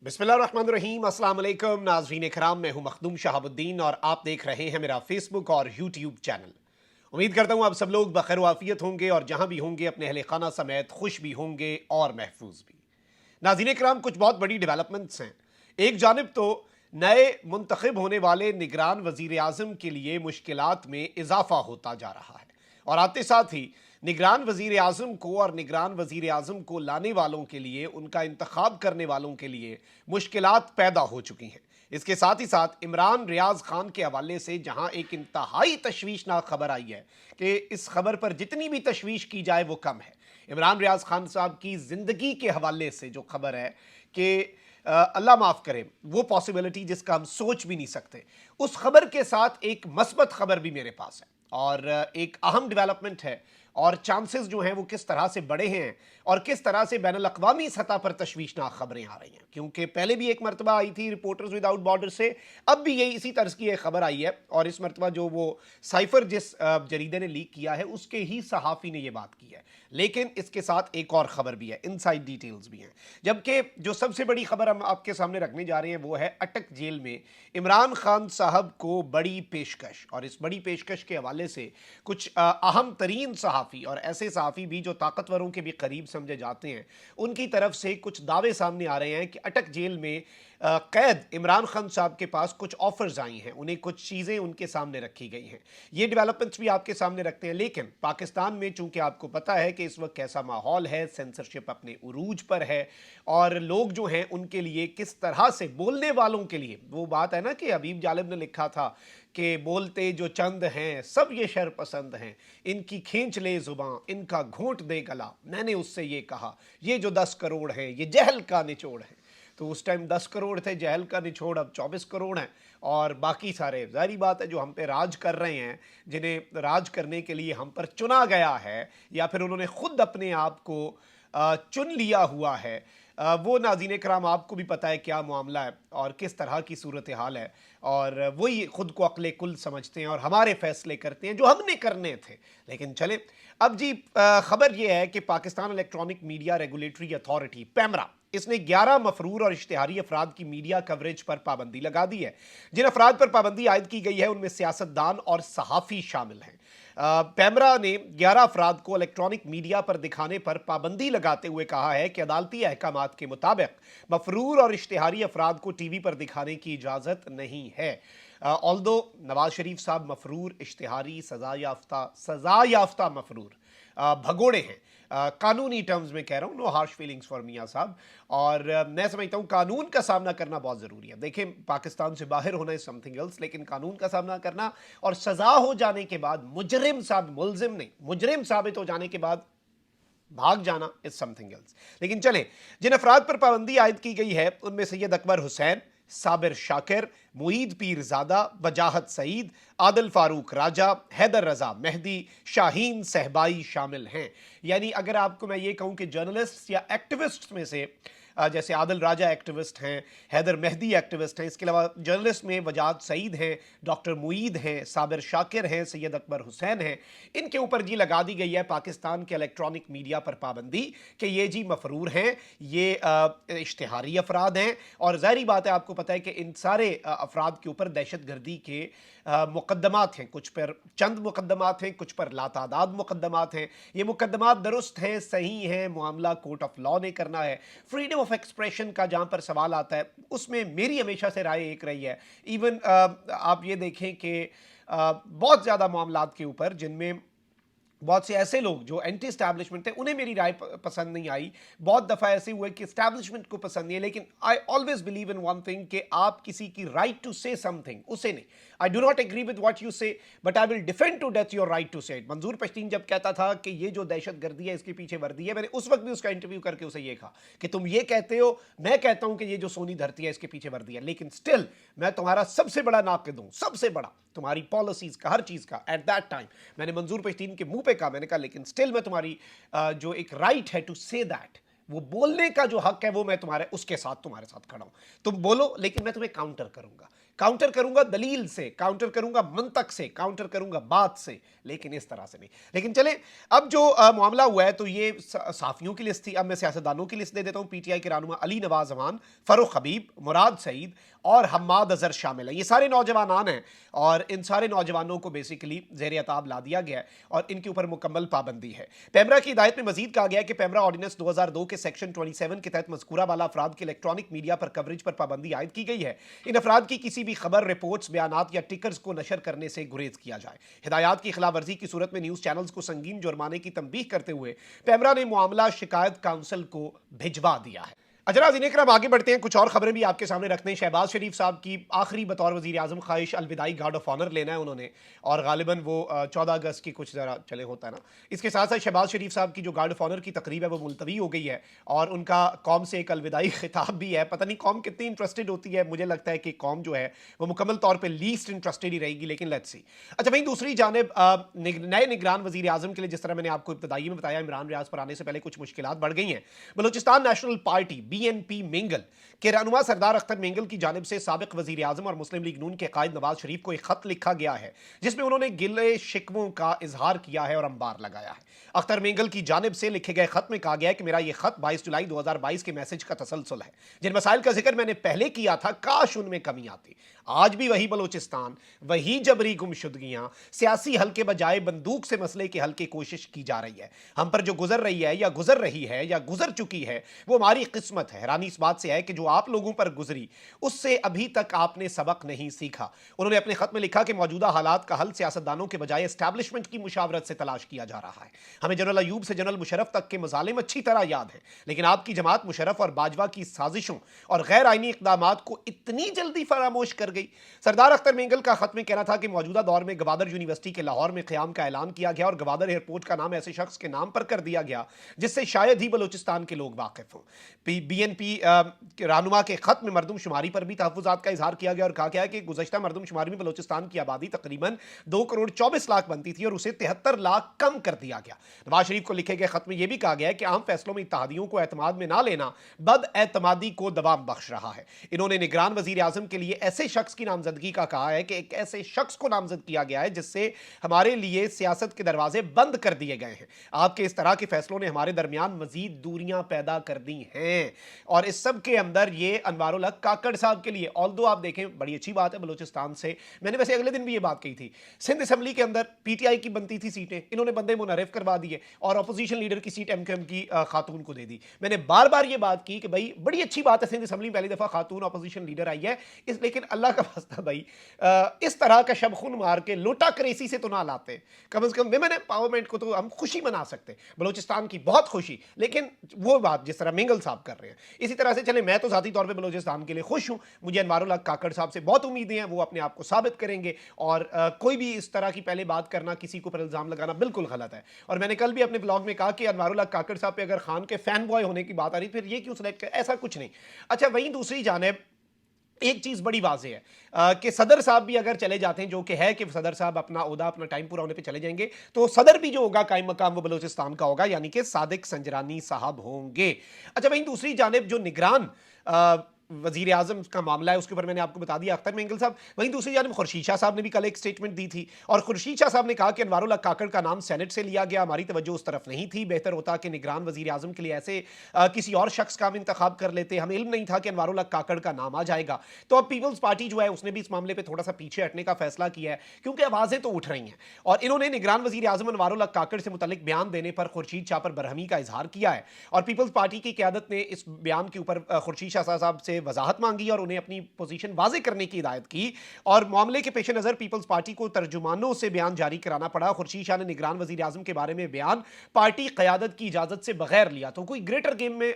बिस्मिल्लाहिर्रहमानिर्रहीम, अस्सलाम वालेकुम नाज़रीन इकराम। मैं हूं मखदूम शहाबुद्दीन और आप देख रहे हैं मेरा फेसबुक और यूट्यूब चैनल। उम्मीद करता हूं आप सब लोग बखैर वाफियत होंगे और जहां भी होंगे अपने अहले खाना समेत खुश भी होंगे और महफूज भी। नाज़रीन इकराम, कुछ बहुत बड़ी डेवलपमेंट्स हैं। एक जानिब तो नए मुंतखब होने वाले निगरान वजीर आज़म के लिए मुश्किलात में इजाफा होता जा रहा है और आते साथ ही निगरान वजीर आज़म को और निगरान वजीर आज़म को लाने वालों के लिए, उनका इंतखाब करने वालों के लिए मुश्किलात पैदा हो चुकी हैं। इसके साथ ही साथ इमरान रियाज खान के हवाले से जहां एक इंतहाई तशवीशनाक खबर आई है कि इस खबर पर जितनी भी तशवीश की जाए वो कम है। इमरान रियाज खान साहब की ज़िंदगी के हवाले से जो खबर है कि अल्लाह माफ़ करे, वो पॉसिबिलिटी जिसका हम सोच भी नहीं सकते, उस खबर के साथ एक मस्बत खबर भी मेरे पास है और एक अहम डेवलपमेंट है और चांसेस जो हैं वो किस तरह से बढ़े हैं और किस तरह से बैनुल-अक़वामी सतह पर तशवीशनाक खबरें आ रही हैं। क्योंकि पहले भी एक मरतबा आई थी रिपोर्टर्स विदाउट बॉर्डर से, अब भी यही इसी तरह की एक खबर आई है और इस मरतबा जो वो साइफर जिस जरीदे ने लीक किया है उसके ही सहाफ़ी ने ये बात की है। लेकिन इसके साथ एक और खबर भी है, इनसाइड डिटेल्स भी हैं। जबकि जो सबसे बड़ी खबर हम आपके सामने रखने जा रहे हैं वो है अटक जेल में इमरान खान साहब को बड़ी पेशकश। और इस बड़ी पेशकश के हवाले से कुछ अहम तरीन सहाफ़ी और ऐसे सहाफ़ी भी जो ताकतवरों के भी करीब समझे जाते हैं, उनकी तरफ से कुछ दावे सामने आ रहे हैं कि अटक जेल में कैद इमरान खान साहब के पास कुछ ऑफर्स आई हैं, उन्हें कुछ चीज़ें उनके सामने रखी गई हैं। ये डेवलपमेंट्स भी आपके सामने रखते हैं। लेकिन पाकिस्तान में चूंकि आपको पता है कि इस वक्त कैसा माहौल है, सेंसरशिप अपने उरूज पर है और लोग जो हैं उनके लिए किस तरह से, बोलने वालों के लिए, वो बात है ना कि हबीब जालिब ने लिखा था कि बोलते जो चंद हैं सब ये शर पसंद हैं, इनकी खींच ले जुबां, इनका घोंट दे गला, मैंने उससे ये कहा, ये जो 10 करोड़ हैं ये जहल का निचोड़ है। तो उस टाइम 10 करोड़ थे जहल का निचोड़, अब 24 करोड़ हैं और बाकी सारे जाहिर बात है जो हम पे राज कर रहे हैं, जिन्हें राज करने के लिए हम पर चुना गया है या फिर उन्होंने खुद अपने आप को चुन लिया हुआ है, वो नाज़रीन कराम आपको भी पता है क्या मामला है और किस तरह की सूरत हाल है और वही खुद को अक्ले कुल समझते हैं और हमारे फैसले करते हैं जो हमने करने थे। लेकिन चले अब जी, खबर यह है कि Pakistan electronic media regulatory authority PEMRA, इसने 11 मफरूर और इश्तिहारी अफराद की मीडिया कवरेज पर पाबंदी लगा दी है। जिन अफराद पर पाबंदी आयद की गई है उनमें सियासतदान और सहाफ़ी शामिल हैं। पैमरा ने 11 अफराद को इलेक्ट्रॉनिक मीडिया पर दिखाने पर पाबंदी लगाते हुए कहा है कि अदालती अहकामात के मुताबिक मफरूर और इश्तिहारी अफराद को टीवी पर दिखाने की इजाज़त नहीं है। ऑल्दो नवाज शरीफ साहब मफरूर, इश्तिहारी, सजा याफ्ता मफरूर भगोड़े हैं। कानूनी टर्म्स में कह रहा हूँ, नो हार्श फीलिंग्स फॉर मियाँ साहब। और मैं समझता हूँ कानून का सामना करना बहुत ज़रूरी है। देखें, पाकिस्तान से बाहर होना इज समथिंग एल्स, लेकिन कानून का सामना करना और सज़ा हो जाने के बाद मुजरिम साहब, मुलजिम नहीं, मुजरिम साबित हो जाने के बाद भाग जाना इज समथिंग एल्स। लेकिन चले, जिन अफराद पर पाबंदी आयद की गई है उनमें सैयद अकबर हुसैन, साबिर शाकिर, मुईद पीरजादा, वजाहत सईद, आदिल फारूक राजा, हैदर रजा मेहदी, शाहीन सहबाई शामिल हैं। यानी अगर आपको मैं ये कहूँ कि जर्नलिस्ट या एक्टिविस्ट में से जैसे आदिल राजा एक्टिविस्ट हैं, हैदर मेहदी एक्टिविस्ट हैं, इसके अलावा जर्नलिस्ट में वजाहत सईद हैं, डॉक्टर मुईद हैं, साबिर शाकिर हैं, सैयद अकबर हुसैन हैं, इनके ऊपर जी लगा दी गई है पाकिस्तान के इलेक्ट्रॉनिक मीडिया पर पाबंदी कि ये जी मफरूर हैं, ये इश्तिहारी अफराद हैं और ज़ाहिरी बात है आपको पता है कि इन सारे अफराद के ऊपर दहशत गर्दी के मुकदमात हैं। कुछ पर चंद मुकदमात हैं, कुछ पर लातादाद मुकदमात हैं। ये मुकदमात दुरुस्त हैं, सही हैं, मामला कोर्ट ऑफ लॉ ने करना है। फ्रीडम ऑफ एक्सप्रेशन का जहाँ पर सवाल आता है उसमें मेरी हमेशा से राय एक रही है। इवन आप ये देखें कि बहुत ज़्यादा मामलात के ऊपर जिनमें बहुत से ऐसे लोग जो एंटी स्टैब्लिशमेंट थे उन्हें मेरी राय पसंद नहीं आई, बहुत दफ़ा ऐसे हुए कि स्टैब्लिशमेंट को पसंद नहीं है। लेकिन I always believe in one thing कि आप किसी की राइट टू से समथिंग, उसे नहीं, I do not agree with what you say but I will defend to death your right to say it. Manzoor Pashteen जब कहता था कि ये जो दहशत गर्दी है इसके पीछे वर्दी है, मैंने उस वक्त भी उसका इंटरव्यू करके उसे ये कहा कि तुम ये कहते हो, मैं कहता हूं कि ये जो सोनी धरती है इसके पीछे वर्दी है, लेकिन स्टिल मैं तुम्हारा सबसे बड़ा नाक़िद हूं, सबसे बड़ा, तुम्हारी पॉलिसीज का, हर चीज़ का। एट दैट टाइम मैंने मंजूर पश्तीन के मुंह पे कहा, मैंने कहा लेकिन स्टिल मैं तुम्हारी जो एक राइट है टू से दैट, वो बोलने का जो हक है वो मैं तुम्हारे उसके साथ तुम्हारे साथ खड़ा हूं। तुम बोलो लेकिन मैं तुम्हें काउंटर करूंगा दलील से, काउंटर करूंगा मंतक से, काउंटर करूंगा बात से, लेकिन इस तरह से नहीं। लेकिन चले, अब जो मामला हुआ है तो ये साफियों की लिस्ट थी, अब मैं सियासतदानों की लिस्ट दे देता हूं। पीटीआई के रहनुमा अली नवाज अमान, फरूख हबीब, मुराद सईद और हम्माद अजहर शामिल हैं। ये सारे नौजवान हैं और इन सारे नौजवानों को बेसिकली ज़ेर अताब ला दिया गया है और इनके ऊपर मुकम्मल पाबंदी है। पैमरा की हिदायत में मजीद कहा गया है कि पैमरा ऑर्डिनेंस 2002 के सेक्शन 27 के तहत मज़कूरा वाला अफराद के इलेक्ट्रॉनिक मीडिया पर कवरेज पर पाबंदी आयद की गई है। इन अफराद की किसी भी खबर, रिपोर्ट्स, बयानात या टिकर्स को नशर करने से गुरेज किया जाए। हिदायत की खिलाफ वर्जी की सूरत में न्यूज़ चैनल्स को संगीन जुर्माने की तंबीह करते हुए पैमरा ने मामला शिकायत काउंसिल को भिजवा दिया है। अच्छा नाज़रीन इकराम, आगे बढ़ते हैं, कुछ और खबरें भी आपके सामने रखते हैं। शहबाज शरीफ साहब की आखिरी बतौर वज़ीर आज़म ख्वाहिश अलविदाई गार्ड ऑफ ऑनर लेना है उन्होंने, और गालिबन वो 14 अगस्त की कुछ ज़रा चले होता है ना। इसके साथ साथ शहबाज शरीफ साहब की जो गार्ड ऑफ ऑनर की तकरीब है वो मुलतवी हो गई है और उनका कौम से एक अलविदाई खिताब भी है। पता नहीं कौम कितनी इंटरेस्टेड होती है, मुझे लगता है कि कौम जो है वो मुकम्मल तौर पर लीस्ट इंटरेस्टेड ही रहेगी, लेकिन लेट्स सी। अच्छा, वहीं दूसरी जानिब नए निगरान वज़ीर आज़म के लिए, जिस तरह मैंने आपको इब्तदाई में बताया, इमरान रियाज पर आने से पहले कुछ मुश्किलात बढ़ गई हैं। Balochistan national party BNP Mengal के रहनुमा सरदार अख्तर मेंगल की जानिब से साबिक वजीर आजम और मुस्लिम लीग नून के कायद नवाज शरीफ को एक खत लिखा गया है जिसमें उन्होंने गिले शिकवों का इजहार किया है और अंबार लगाया है। अख्तर मेंगल की जानिब से लिखे गए खत में कहा गया है कि मेरा यह खत 22 जुलाई 2022 के मैसेज का तसलसल है। जिन मसाइल का जिक्र मैंने पहले किया था, काश उनमें कमी आती। आज भी वही बलूचिस्तान, वही जबरी गुमशुदगियां, सियासी हल के बजाय बंदूक से मसले के हल की कोशिश की जा रही है। हम पर जो गुजर रही है या गुजर रही है या गुजर चुकी है वो हमारी किस्मत है। हैरानी इस बात से है कि जो आप लोगों पर गुजरी उससे अभी तक आपने सबक नहीं सीखा। उन्होंने अपने खत में लिखा कि मौजूदा हालात का हल सियासतदानों के बजाय एस्टैब्लिशमेंट की मुशावरत से तलाश किया जा रहा है। हमें जनरल अयूब से जनरल मुशर्रफ तक के मजालिम अच्छी तरह याद है, लेकिन आपकी जमात मुशर्रफ और बाजवा की साजिशों और गैर आईनी इकदामात को इतनी जल्दी फरामोश कर गई। सरदार अख्तर मेंगल का खत में कहना था कि मौजूदा दौर में गवादर यूनिवर्सिटी के लाहौर में क़याम का ऐलान किया गया और गवादर एयरपोर्ट का नाम ऐसे शख्स के नाम पर कर दिया गया जिससे शायद ही बलूचिस्तान के लोग वाकिफ हों। BNP रहनुमा के खत में मरदमशुमारी पर भी तहफ़्फ़ुज़ात का इजहार किया गया और कहा गया कि गुज़श्ता मरदमशुमारी में बलूचिस्तान की आबादी तकरीबन 2 करोड़ 24 लाख बनती थी और उसे 73 लाख कम कर दिया गया। नवाज शरीफ को लिखे गए खत में यह भी कहा गया है कि आम फैसलों में इत्तेहादियों को एतमाद में ना लेना बद-एतमादी को दबाव बख्श रहा है। इन्होंने निगरान वज़ीर आज़म के लिए ऐसे शख्स की नामजदगी का कहा है कि एक ऐसे शख्स को नामजद किया गया है जिससे हमारे लिए सियासत के दरवाजे बंद कर दिए गए हैं। आपके इस तरह के फैसलों ने हमारे दरमियान मजीद दूरियां पैदा कर दी हैं। और इस सब के अंदर ये अनवारुल हक काकड़ साहब के लिए, ऑल्दो आप देखें बड़ी अच्छी बात है बलूचिस्तान से, मैंने वैसे अगले दिन भी ये बात कही थी, सिंध असेंबली के अंदर PTI की बनती थी सीटें, इन्होंने बंदे मुनरिफ करवा दिए और अपोजिशन लीडर की सीट MQM की खातून को दे दी। मैंने बार बार ये बात की कि भाई बड़ी अच्छी बात है सिंध असेंबली में पहली दफा खातून अपोजिशन लीडर आई है, लेकिन अल्लाह का वास्ता भाई इस तरह का शबखुन मार के लोटा करेसी से तो ना लाते, कम से कम विमेन एम्पावरमेंट को तो हम खुशी मना सकते, बलूचिस्तान की बहुत खुशी, लेकिन वो बात जिस तरह मेंगल साहब कर रहे हैं। इसी तरह से चले, मैं तो ज़ाती तौर पे बलूचिस्तान के लिए खुश हूँ, मुझे अनवारुल हक काकड़ साहब से बहुत उम्मीदें हैं, वो अपने आप को साबित करेंगे और कोई भी इस तरह की पहले बात करना, किसी को पर इल्ज़ाम लगाना बिल्कुल गलत है। और मैंने कल भी अपने ब्लॉग में कहा कि अनवारुल हक काकड़ साहब पे अगर खान के फैन बॉय होने की बात आ रही फिर ये क्यों सिलेक्ट कर, ऐसा कुछ नहीं। अच्छा, वहीं दूसरी जानिब एक चीज बड़ी वाज़ेह है कि सदर साहब भी अगर चले जाते हैं, जो कि है कि सदर साहब अपना ओहदा, अपना टाइम पूरा होने पे चले जाएंगे, तो सदर भी जो होगा कायम मकाम वो बलूचिस्तान का होगा, यानी कि सादिक संजरानी साहब होंगे। अच्छा, वहीं दूसरी जानिब जो निगरान वजीर आजम का मामला है उसके ऊपर मैंने आपको बता दिया अख्तर मेंगल साहब। वहीं दूसरी जानिब खुर्शीद शाह साहब ने भी कल एक स्टेटमेंट दी थी और खुर्शीद शाह साहब ने कहा कि अनवारुल हक काकड़ का नाम सेनेट से लिया गया, हमारी तवज्जो उस तरफ नहीं थी, बेहतर होता कि निगरान वजीर आजम के लिए ऐसे किसी और शख्स का हम इंतखाब कर लेते, हमें इल्म नहीं था कि अनवारुल हक काकड़ का नाम आ जाएगा। तो अब पीपल्स पार्टी जो है उसने भी इस मामले पर थोड़ा सा पीछे हटने का फैसला किया है क्योंकि आवाजें तो उठ रही हैं और इन्होंने निगरान वजीर आजम अनवारुल हक काकड़ से मुतल्लिक बयान देने पर खुर्शीद शाह पर बरहमी का इजहार किया है और पीपल्स पार्टी की क़यादत ने इस बयान के ऊपर खुर्शीद शाह साहब से वजाहत मांगी और उन्हें अपनी पोजीशन वाज़े करने की हिदायत की और मामले के पेश नज़र पीपल्स पार्टी को तर्जुमानों से बयान जारी कराना पड़ा। खुर्शीद शाह ने निगरान वज़ीर आज़म के बारे में बयान पार्टी क़यादत की इजाज़त से बगैर लिया, तो कोई ग्रेटर गेम में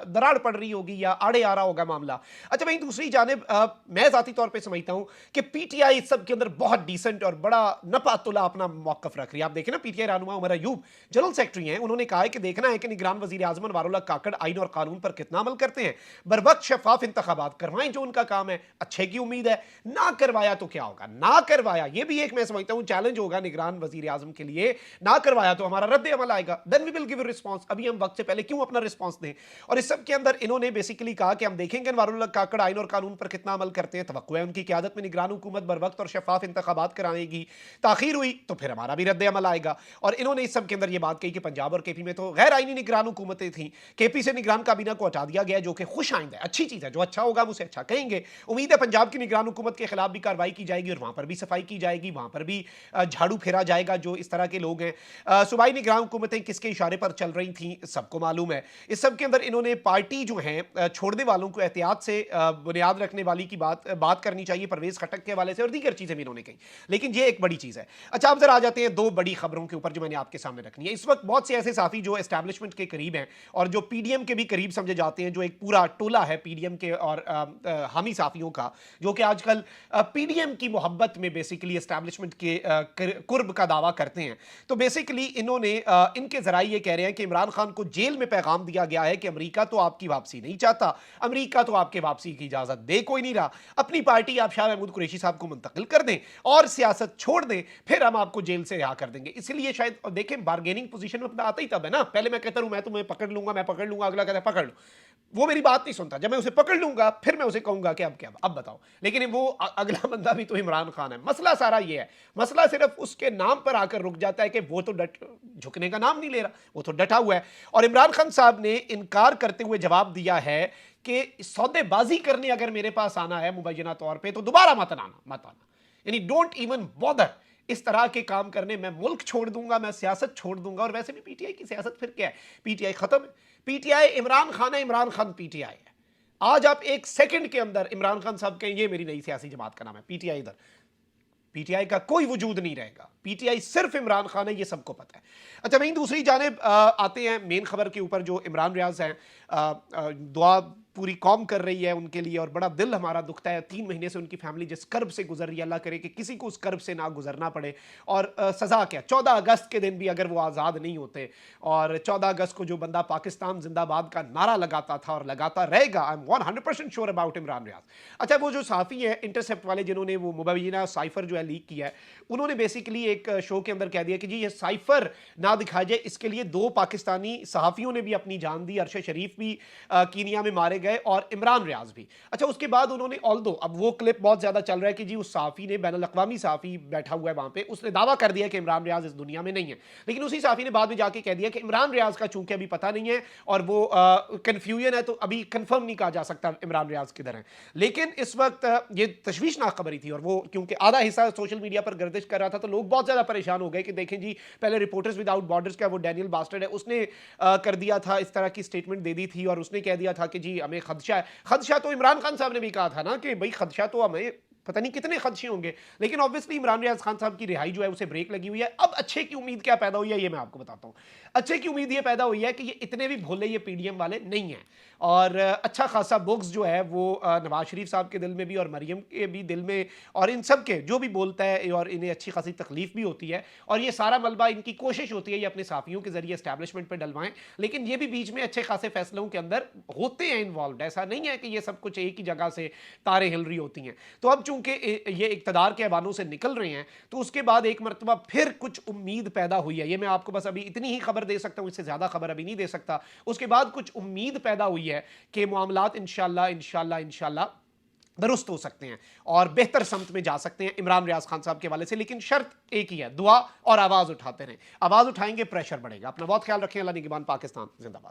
दरार पड़ रही होगी या आड़े आ रहा होगा मामला। अच्छा, वहीं दूसरी जानिब मैं ज़ाती तौर पर समझता हूँ कि PTI इस सब के अंदर बहुत डिसेंट और बड़ा नपातुला अपना मौक़िफ़ रख रही है। आप देखें ना, PTI रहनुमा उमर अयूब जनरल सेक्रेटरी हैं, उन्होंने कहा है कि देखना है कि निगरान वज़ीर आज़म अनवारुल हक काकड़ आइन और कानून पर कितना अमल करते हैं, बर वक्त शफाफ शफाफ इंतखाबात करवाएं, जो उनका काम है, अच्छे की उम्मीद है। ना करवाया तो क्या होगा, ना करवाया ये भी एक मैं समझता हूं चैलेंज होगा निगरान वजीर आजम के लिए। ना करवाया तो हमारा रद्द अमल आएगा, then we will give response. अभी हम वक्त से पहले क्यों अपना रिस्पॉन्स दें? और इस सब के अंदर इन्होंने बेसिकली कहा कि हम देखेंगे अनवारुल्लाह काकड़ आइन और कानून पर कितना अमल करते हैं। तवक्को है उनकी क़यादत में निगरान हुकूमत बर वक्त और शफाफ इंतखाबात कराएगी। ताखीर हुई तो फिर हमारा भी रद्द अमल आएगा। और इन्होंने इस सब के अंदर ये बात कही कि पंजाब और केपी में तो गैर आईनी निगरान हुकूमतें थी, केपी से निगरान काबीना को हटा दिया गया, जो कि खुश आइंदा है, अच्छी चीज़ है। जो अच्छा होगा हम उसे अच्छा कहेंगे। उम्मीद है पंजाब की निगरान हुकूमत के खिलाफ भी कार्रवाई की जाएगी और वहां पर भी सफाई की जाएगी, वहां पर भी झाड़ू फेरा जाएगा जो इस तरह के लोग हैं। सूबाई निगरान हुकूमतें किसके इशारे पर चल रही थी सबको मालूम है। इस सब के अंदर इन्होंने पार्टी जो है छोड़ने वालों को एहतियात से बुनियाद रखने वाली की बात करनी चाहिए परवेज खटक के हवाले से, और दीगर चीजें भी इन्होंने कही। लेकिन ये एक बड़ी चीज है। अच्छा, अब जरा आ जाते हैं दो बड़ी खबरों के ऊपर जो मैंने आपके सामने रखनी है। इस वक्त बहुत से ऐसे साथी जो एस्टैब्लिशमेंट के करीब हैं और जो पीडीएम के भी करीब समझे जाते हैं, जो एक पूरा टोला है पीडीएम के और हामी साफियों का, जो कि आजकल पीडीएम की मोहब्बत में बेसिकली एस्टैब्लिशमेंट के कुर्ब का दावा करते हैं। तो बेसिकली इन्होंने इनके जराए ये कह रहे हैं कि इमरान खान को जेल में पैगाम दिया गया है कि अमेरिका तो आपकी वापसी नहीं चाहता, अमेरिका तो आपके वापसी की इजाजत दे कोई नहीं रहा, अपनी पार्टी आप शाह महमूद कुरैशी साहब को मुंतकिल कर दें और सियासत छोड़ दें, फिर हम आपको जेल से रिहा कर देंगे। इसलिए शायद देखें बार्गेनिंग पोजीशन में अपना आता ही तब है ना। पहले मैं कहता हूं मैं तुम्हें पकड़ लूंगा, मैं पकड़ लूंगा, अगला कहता है पकड़ लो, वो मेरी बात नहीं सुनता। जब मैं उसे पकड़ लूंगा फिर मैं उसे कहूंगा कि अब क्या, अब बताओ। लेकिन वो अगला बंदा भी तो इमरान खान है। मसला सारा ये है, मसला सिर्फ उसके नाम पर आकर रुक जाता है कि वो तो झुकने का नाम नहीं ले रहा, वो तो डटा हुआ है। और इमरान खान साहब ने इनकार करते हुए जवाब दिया है कि सौदेबाजी करने अगर मेरे पास आना है मुबैना तौर पर तो दोबारा मत आना, यानी डोंट इवन बॉदर इस तरह के काम करने। मैं मुल्क छोड़ दूंगा, मैं सियासत छोड़ दूंगा। और वैसे भी पीटीआई की सियासत फिर क्या है, पीटीआई खत्म है। पीटीआई इमरान खान है, इमरान खान पीटीआई है। आज आप एक सेकंड के अंदर इमरान खान साहब कहें ये मेरी नई सियासी जमात का नाम है, पीटीआई इधर, पीटीआई का कोई वजूद नहीं रहेगा। पीटीआई सिर्फ इमरान खान है, ये सबको पता है। अच्छा, वहीं दूसरी जानिब आते हैं मेन खबर के ऊपर, जो इमरान रियाज हैं। दुआ पूरी कौम कर रही है उनके लिए और बड़ा दिल हमारा दुखता है। 3 महीने से उनकी फैमिली जिस कर्ब से गुजर रही है, अल्लाह करे कि किसी को उस कर्ब से ना गुजरना पड़े। और सज़ा क्या, 14 अगस्त के दिन भी अगर वो आज़ाद नहीं होते और 14 अगस्त को जो बंदा पाकिस्तान जिंदाबाद का नारा लगाता था और लगाता रहेगा, I am 100% sure about Imran Riaz. अच्छा, वो जो साफ़ी है इंटरसेप्ट वाले जिन्होंने वो मुबैना साइफर जो है लीक किया है, उन्होंने बेसिकली एक शो के अंदर कह दिया कि जी ये साइफर ना दिखाया जाए। इसके लिए 2 पाकिस्तानी सहाफ़ियों ने भी अपनी जान दी, अरशद शरीफ भी कीनिया में मारे गए और इमरान रियाज भी। अच्छा, उसके बाद उन्होंने ऑल्दो अब वो क्लिप बहुत ज्यादा चल रहा है कि जी उस साफी ने, बैनुल अक़वामी साफी बैठा हुआ है वहां पे, उसने दावा कर दिया कि इमरान रियाज इस दुनिया में नहीं है। लेकिन उसी साफी ने बाद में जाके कह दिया कि इमरान रियाज का चूंकि अभी पता नहीं है और वो कंफ्यूजन है, तो अभी कंफर्म नहीं कहा जा सकता इमरान रियाज किधर है। लेकिन इस वक्त ये तशवीशनाक खबर थी और वो क्योंकि आधा हिस्सा सोशल मीडिया पर गर्दिश कर रहा था, तो लोग बहुत ज्यादा परेशान हो गए कि देखें जी, पहले रिपोर्टर्स विदाउट बॉर्डर्स का वो डैनियल बास्टर्ड है, उसने कर दिया था, इस तरह की स्टेटमेंट दे दी थी और उसने कह दिया था कि जी हमें खदशा है। खदशा तो इमरान खान साहब ने भी कहा था ना कि भाई खदशा तो हमें पता नहीं कितने खदशे होंगे। लेकिन ऑब्वियसली इमरान रियाज खान साहब की रिहाई जो है उसे ब्रेक लगी हुई है। अब अच्छे की उम्मीद क्या पैदा हुई है ये मैं आपको बताता हूं। अच्छे की उम्मीद ये पैदा हुई है कि ये इतने भी भोले ये पीडीएम वाले नहीं हैं और अच्छा खासा बुक्स जो है वो नवाज शरीफ साहब के दिल में भी और मरियम के भी दिल में और इन सब के जो भी बोलता है, और इन्हें अच्छी खासी तकलीफ भी होती है। और ये सारा मलबा इनकी कोशिश होती है ये अपने साफियों के जरिए एस्टैब्लिशमेंट पर डलवाएं, लेकिन ये भी बीच में अच्छे खासे फैसलों के अंदर होते हैं इन्वॉल्व। ऐसा नहीं है कि ये सब कुछ एक ही जगह से तारे हिल रही होती हैं। तो अब चूंकि ये इक्तदार के ऐवानों से निकल रहे हैं, तो उसके बाद एक मरतबा फिर कुछ उम्मीद पैदा हुई है। ये मैं आपको बस अभी इतनी ही खबर दे सकता हूं, इससे ज्यादा खबर अभी नहीं दे सकता। उसके बाद कुछ उम्मीद पैदा हुई है कि मामलात इंशाल्लाह दुरुस्त हो सकते हैं और बेहतर समत में जा सकते हैं इमरान रियाज खान साहब के हवाले से। लेकिन शर्त एक ही है, दुआ और आवाज उठाते रहें। आवाज उठाएंगे, प्रेशर बढ़ेगा। अपना बहुत ख्याल रखें। अल्लाह निगहबान। पाकिस्तान जिंदाबाद।